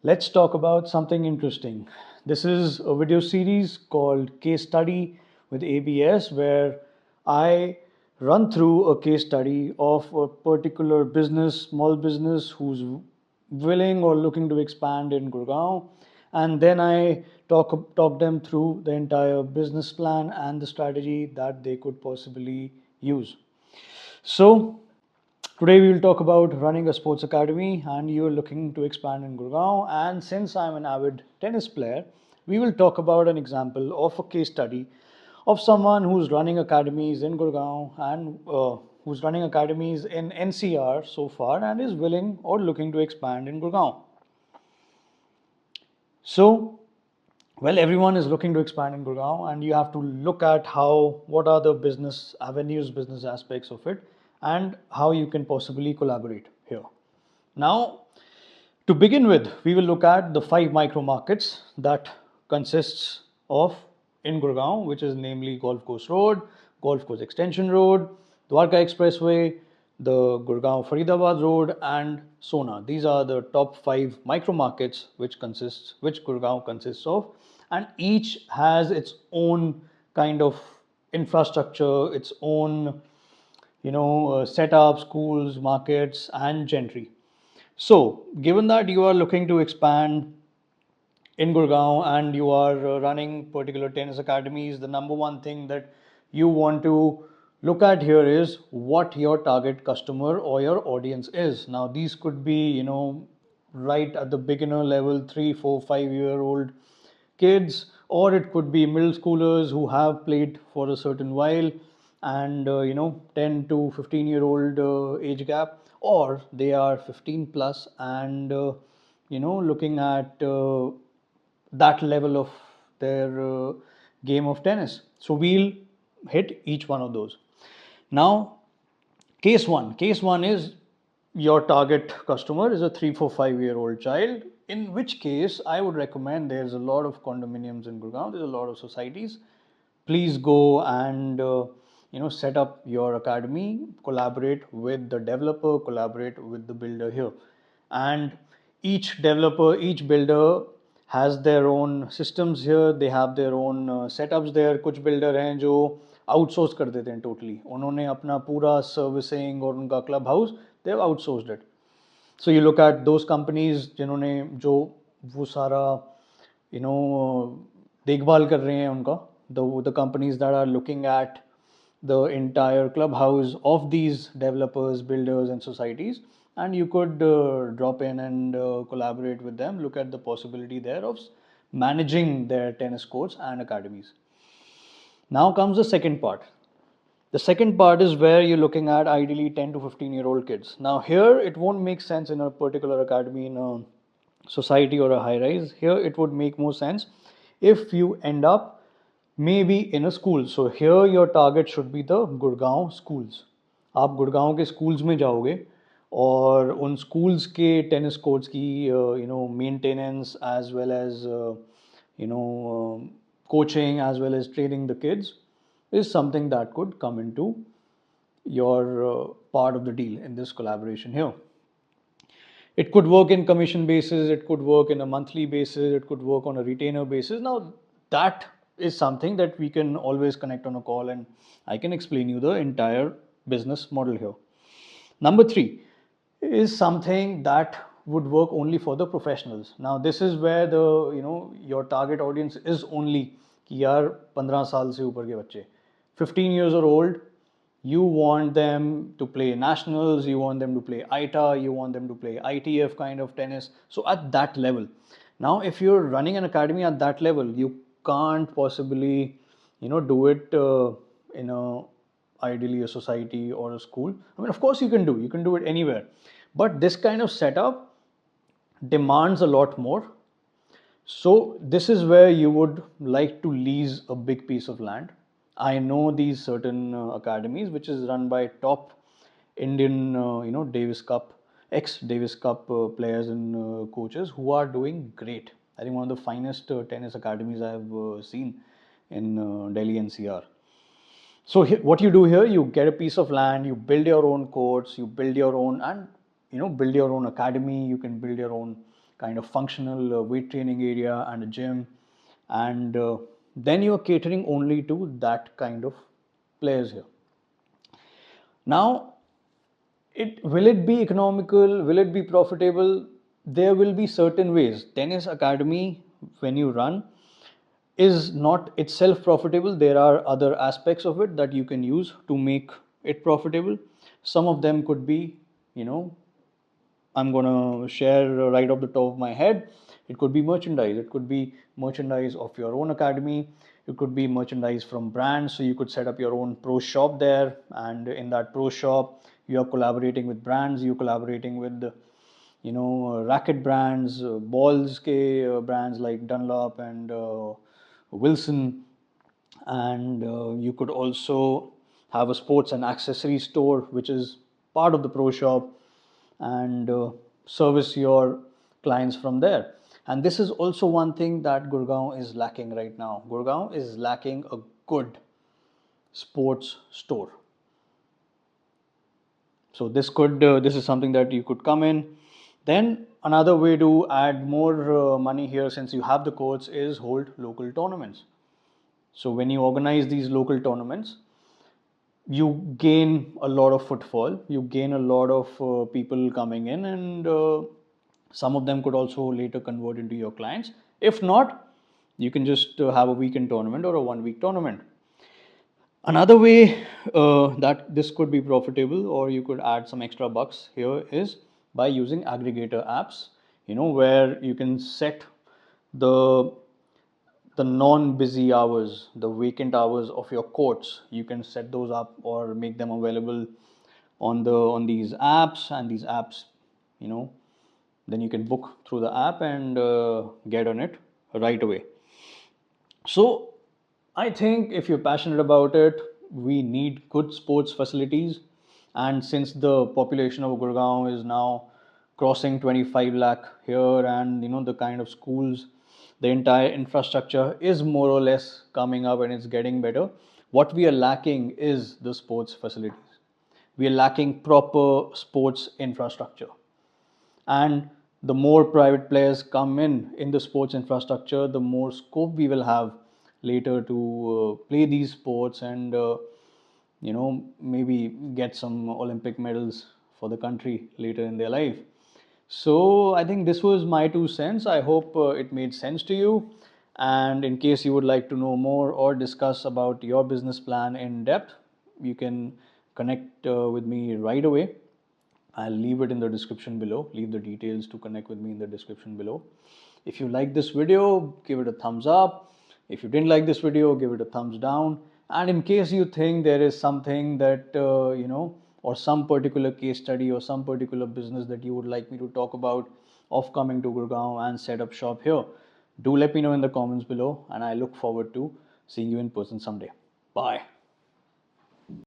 Let's talk about something interesting. This is a video series called Case Study with ABS, where I run through a case study of a particular business, small business who's willing or looking to expand in Gurgaon. And then I talk them through the entire business plan and the strategy that they could possibly use. So, today we will talk about running a sports academy and you're looking to expand in Gurgaon. And since I'm an avid tennis player, we will talk about an example of a case study of someone who's running academies in Gurgaon and who's running academies in NCR so far and is willing or looking to expand in Gurgaon. So, well, everyone is looking to expand in Gurgaon, and you have to look at what are the business avenues, business aspects of it, and how you can possibly collaborate here. Now, to begin with, we will look at the 5 micro markets that consists of in Gurgaon, which is namely Golf Course Road, Golf Course Extension Road, Dwarka Expressway, the Gurgaon Faridabad Road, and Sona. These are the top 5 micro markets which Gurgaon consists of, and each has its own kind of infrastructure, its own setup, schools, markets, and gentry. So, given that you are looking to expand in Gurgaon and you are running particular tennis academies, the number one thing that you want to look at here is what your target customer or your audience is. Now, these could be, right at the beginner level, 3, 4, 5 year old kids, or it could be middle schoolers who have played for a certain while and 10 to 15-year-old age gap, or they are 15 plus and looking at that level of their game of tennis. So we'll hit each one of those. Now, case one is your target customer is a 3, 4, 5 year old child, in which case I would recommend, there's a lot of condominiums in Gurgaon, there's a lot of societies. Please go and set up your academy, collaborate with the developer, collaborate with the builder here. And each developer, each builder has their own systems here, they have their own setups there. कुछ builder हैं जो outsource कर देते हैं totally, उन्होंने अपना पूरा servicing और उनका club house they have outsourced it. So you look at those companies जिन्होंने जो वो सारा देखभाल कर रहे हैं उनका, the companies that are looking at the entire clubhouse of these developers, builders, and societies, and you could drop in and collaborate with them, look at the possibility there of managing their tennis courts and academies. Now comes the second part. The second part is where you're looking at ideally 10 to 15-year-old kids. Now, here it won't make sense in a particular academy, in a society or a high rise. Here it would make more sense if you end up maybe in a school. So, here your target should be the Gurgaon schools. आप गुड़गांव के schools में जाओगे और उन schools के tennis courts की maintenance as well as coaching as well as training the kids is something that could come into your part of the deal in this collaboration here. It could work in commission basis, it could work in a monthly basis, it could work on a retainer basis. Now, that is something that we can always connect on a call and I can explain you the entire business model here. Number 3 is something that would work only for the professionals. Now, this is where the your target audience is only कि यार 15 साल से ऊपर के बच्चे 15 years or old, you want them to play nationals, you want them to play ITA, you want them to play ITF kind of tennis. So at that level, now if you're running an academy at that level, you can't possibly do it in a ideally a society or a school. I mean, of course you can do it anywhere, but this kind of setup demands a lot more. So this is where you would like to lease a big piece of land. I know these certain academies which is run by top Indian Davis Cup, ex Davis Cup players and coaches who are doing great. I think one of the finest tennis academies I have seen in Delhi NCR. So what you do here, you get a piece of land, you build your own courts, you build your own and build your own academy, you can build your own kind of functional weight training area and a gym, and then you are catering only to that kind of players here. Now, it will it be economical, will it be profitable? There will be certain ways. Tennis academy, when you run, is not itself profitable. There are other aspects of it that you can use to make it profitable. Some of them could be, you know, I'm gonna share right off the top of my head. It could be merchandise. It could be merchandise of your own academy. It could be merchandise from brands. So you could set up your own pro shop there, and in that pro shop, you are collaborating with brands. You're collaborating with, you know, racket brands, balls ke brands like Dunlop and Wilson, and you could also have a sports and accessory store which is part of the pro shop, and service your clients from there. And this is also one thing that Gurgaon is lacking right now. Gurgaon is lacking a good sports store. So this is something that you could come in. Then another way to add more money here, since you have the courts, is hold local tournaments. So when you organize these local tournaments, you gain a lot of footfall, you gain a lot of people coming in, and some of them could also later convert into your clients. If not, you can just have a weekend tournament or a 1 week tournament. Another way that this could be profitable, or you could add some extra bucks here, is by using aggregator apps, you know, where you can set the non-busy hours, the vacant hours of your courts. You can set those up or make them available on these apps, and these apps, you know, then you can book through the app and get on it right away. So I think if you're passionate about it, we need good sports facilities. And since the population of Gurgaon is now crossing 25 lakh here, and you know, the kind of schools, the entire infrastructure is more or less coming up and it's getting better. What we are lacking is the sports facilities. We are lacking proper sports infrastructure, and the more private players come in the sports infrastructure, the more scope we will have later to play these sports, and you know, maybe get some Olympic medals for the country later in their life. So I think this was my 2 cents. I hope it made sense to you. And in case you would like to know more or discuss about your business plan in depth, you can connect with me right away. I'll leave it in the description below. Leave the details to connect with me in the description below. If you like this video, give it a thumbs up. If you didn't like this video, give it a thumbs down. And in case you think there is something that, you know, or some particular case study or some particular business that you would like me to talk about of coming to Gurgaon and set up shop here, do let me know in the comments below, and I look forward to seeing you in person someday. Bye.